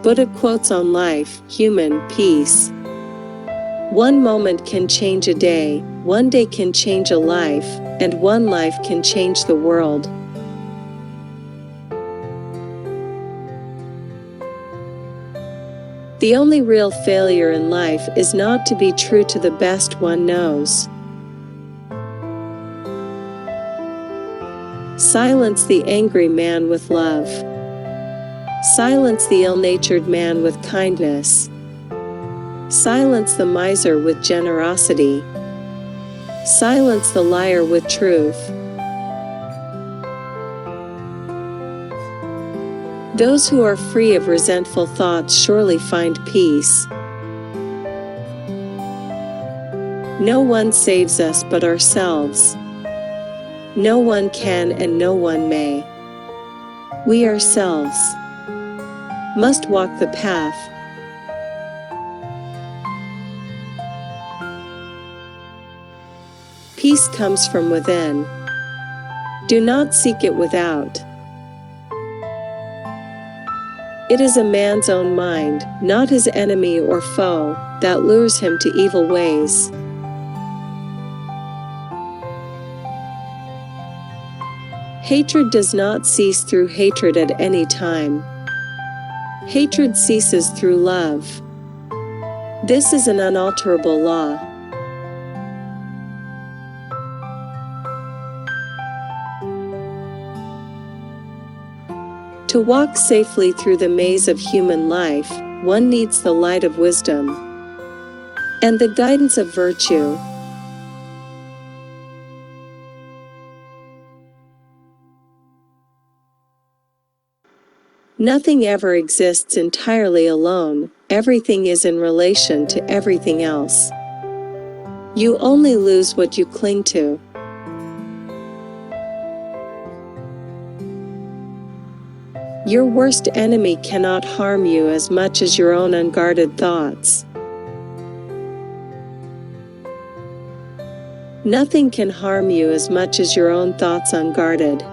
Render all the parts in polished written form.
Buddha quotes on life, human, peace. One moment can change a day, one day can change a life, and one life can change the world. The only real failure in life is not to be true to the best one knows. Silence the angry man with love. Silence the ill-natured man with kindness. Silence the miser with generosity. Silence the liar with truth. Those who are free of resentful thoughts surely find peace. No one saves us but ourselves. No one can and no one may. We ourselves must walk the path. Peace comes from within. Do not seek it without. It is a man's own mind, not his enemy or foe, that lures him to evil ways. Hatred does not cease through hatred at any time. Hatred ceases through love. This is an unalterable law. To walk safely through the maze of human life, one needs the light of wisdom and the guidance of virtue. Nothing ever exists entirely alone, everything is in relation to everything else. You only lose what you cling to. Your worst enemy cannot harm you as much as your own unguarded thoughts. Nothing can harm you as much as your own thoughts unguarded.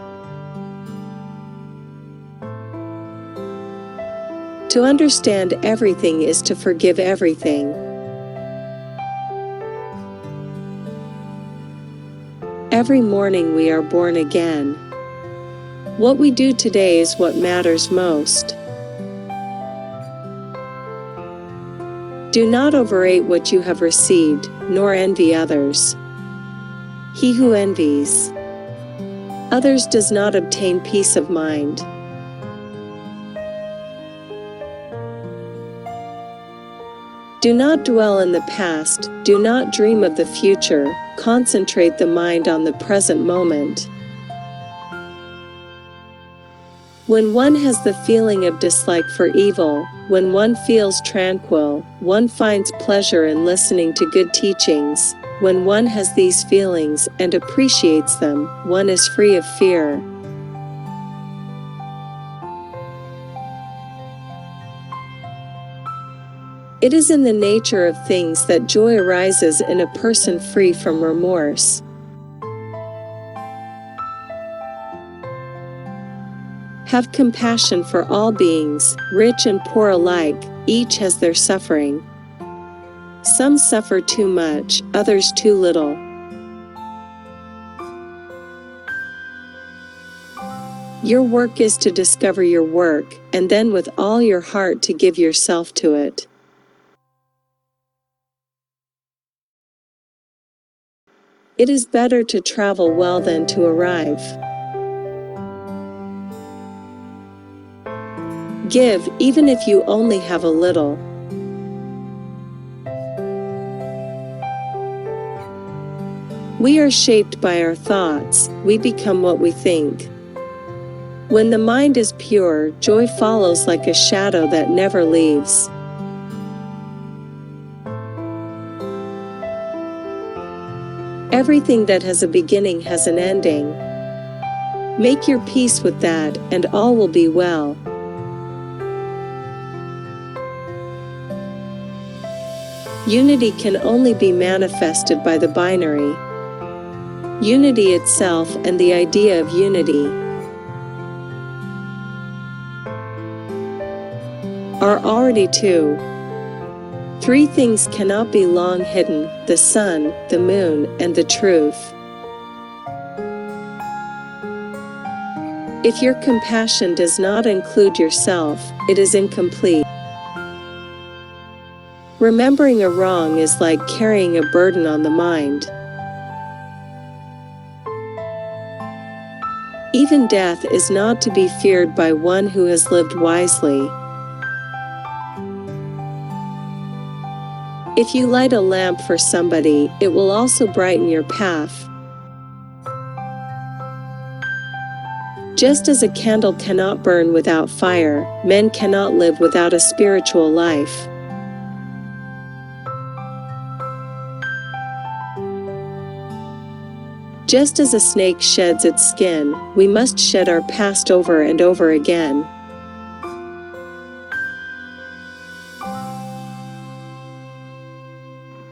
To understand everything is to forgive everything. Every morning we are born again. What we do today is what matters most. Do not overrate what you have received, nor envy others. He who envies others does not obtain peace of mind. Do not dwell in the past, do not dream of the future, concentrate the mind on the present moment. When one has the feeling of dislike for evil, when one feels tranquil, one finds pleasure in listening to good teachings. When one has these feelings and appreciates them, one is free of fear. It is in the nature of things that joy arises in a person free from remorse. Have compassion for all beings, rich and poor alike, each has their suffering. Some suffer too much, others too little. Your work is to discover your work, and then with all your heart to give yourself to it. It is better to travel well than to arrive. Give, even if you only have a little. We are shaped by our thoughts, we become what we think. When the mind is pure, joy follows like a shadow that never leaves. Everything that has a beginning has an ending. Make your peace with that, and all will be well. Unity can only be manifested by the binary. Unity itself and the idea of unity. are already two. Three things cannot be long hidden: the sun, the moon, and the truth. If your compassion does not include yourself, it is incomplete. Remembering a wrong is like carrying a burden on the mind. Even death is not to be feared by one who has lived wisely. If you light a lamp for somebody, it will also brighten your path. Just as a candle cannot burn without fire, men cannot live without a spiritual life. Just as a snake sheds its skin, we must shed our past over and over again.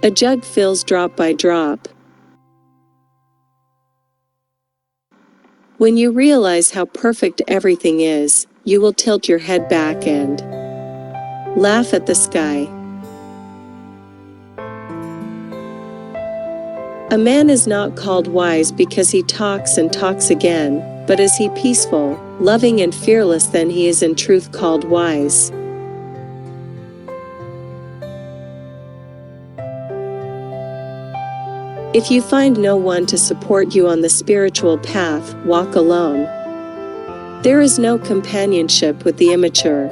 A jug fills drop by drop. When you realize how perfect everything is, you will tilt your head back and laugh at the sky. A man is not called wise because he talks and talks again, but is he peaceful, loving and fearless, then he is in truth called wise. If you find no one to support you on the spiritual path, walk alone. There is no companionship with the immature.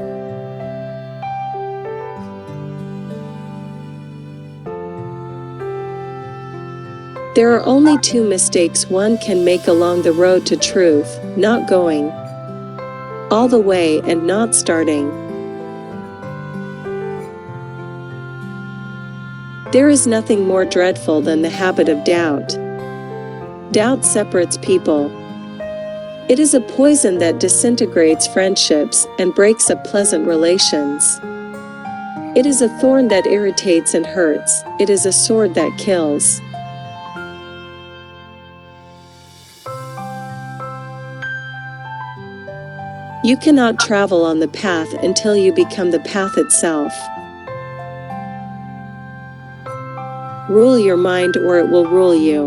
There are only two mistakes one can make along the road to truth: not going all the way and not starting. There is nothing more dreadful than the habit of doubt. Doubt separates people. It is a poison that disintegrates friendships and breaks up pleasant relations. It is a thorn that irritates and hurts. It is a sword that kills. You cannot travel on the path until you become the path itself. Rule your mind or it will rule you.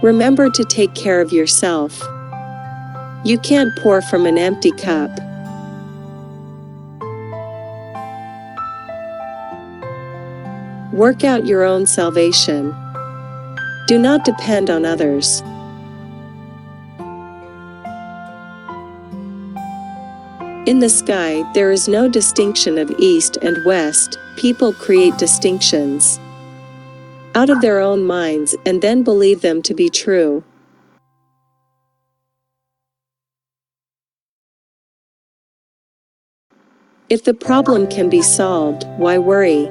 Remember to take care of yourself. You can't pour from an empty cup. Work out your own salvation. Do not depend on others. In the sky, there is no distinction of east and west. People create distinctions out of their own minds and then believe them to be true. If the problem can be solved, why worry?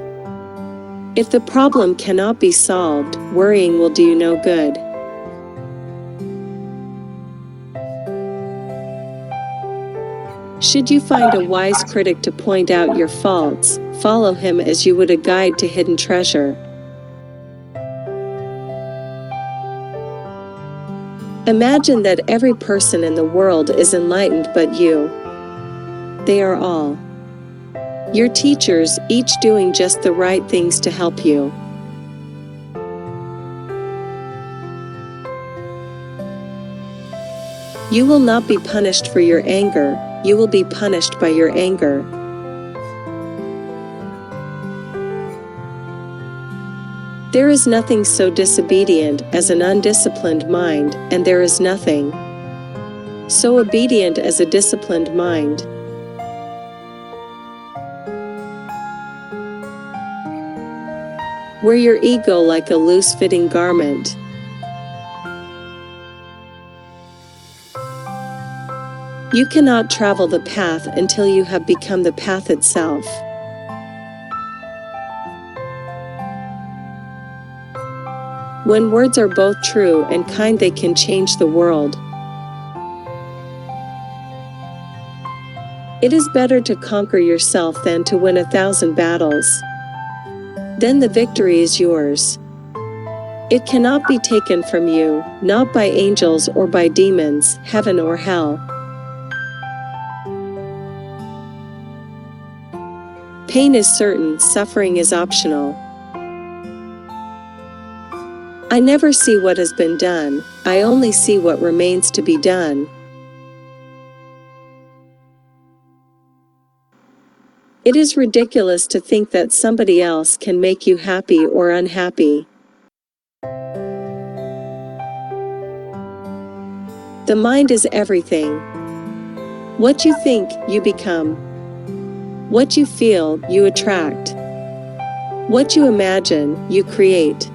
If the problem cannot be solved, worrying will do you no good. Should you find a wise critic to point out your faults, follow him as you would a guide to hidden treasure. Imagine that every person in the world is enlightened but you. They are all your teachers, each doing just the right things to help you. You will not be punished for your anger, you will be punished by your anger. There is nothing so disobedient as an undisciplined mind, and there is nothing so obedient as a disciplined mind. Wear your ego like a loose-fitting garment. You cannot travel the path until you have become the path itself. When words are both true and kind, they can change the world. It is better to conquer yourself than to win 1,000 battles. Then the victory is yours. It cannot be taken from you, not by angels or by demons, heaven or hell. Pain is certain, suffering is optional. I never see what has been done, I only see what remains to be done. It is ridiculous to think that somebody else can make you happy or unhappy. The mind is everything. What you think, you become. What you feel, you attract. What you imagine, you create.